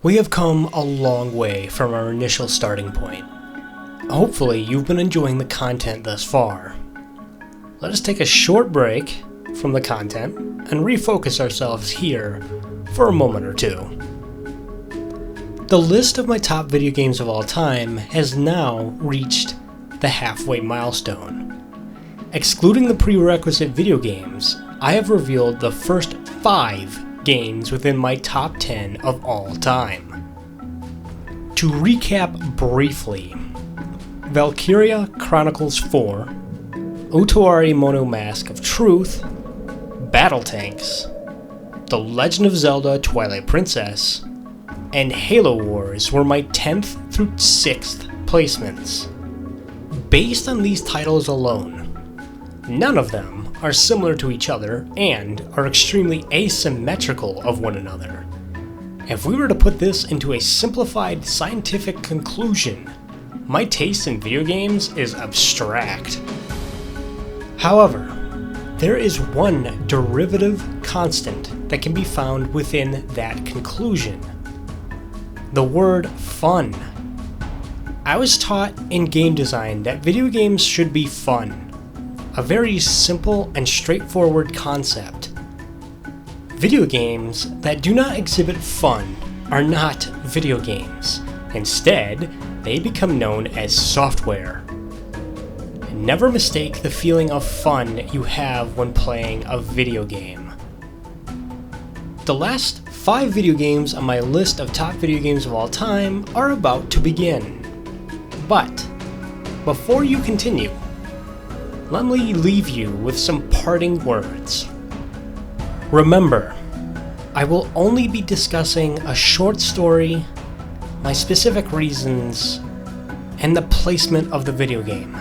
We have come a long way from our initial starting point. Hopefully you've been enjoying the content thus far. Let us take a short break from the content and refocus ourselves here for a moment or two. The list of my top video games of all time has now reached the halfway milestone. Excluding the prerequisite video games, I have revealed the first 5 games within my top 10 of all time. To recap briefly, Valkyria Chronicles 4, Otoari Mono Mask of Truth, Battle Tanks, The Legend of Zelda Twilight Princess, and Halo Wars were my 10th through 6th placements. Based on these titles alone, none of them are similar to each other and are extremely asymmetrical of one another. If we were to put this into a simplified scientific conclusion, my taste in video games is abstract. However, there is one derivative constant that can be found within that conclusion: the word fun. I was taught in game design that video games should be fun. A very simple and straightforward concept. Video games that do not exhibit fun are not video games. Instead, they become known as software. Never mistake the feeling of fun you have when playing a video game. The last 5 video games on my list of top video games of all time are about to begin. But before you continue, let me leave you with some parting words. Remember, I will only be discussing a short story, my specific reasons, and the placement of the video game.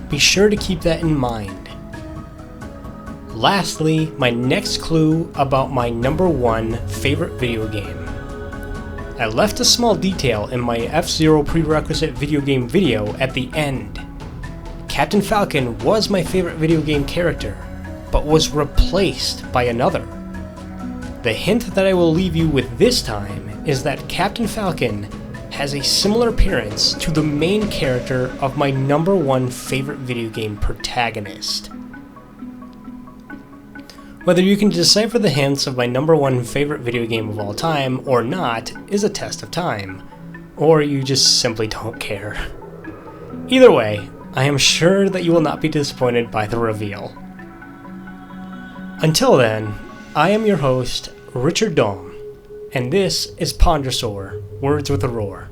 Be sure to keep that in mind. Lastly, my next clue about my number 1 favorite video game. I left a small detail in my F-Zero prerequisite video game video at the end. Captain Falcon was my favorite video game character, but was replaced by another. The hint that I will leave you with this time is that Captain Falcon has a similar appearance to the main character of my number 1 favorite video game protagonist. Whether you can decipher the hints of my number 1 favorite video game of all time or not is a test of time, or you just simply don't care. Either way, I am sure that you will not be disappointed by the reveal. Until then, I am your host, Richard Daum, and this is Pondersore, Words with a Roar.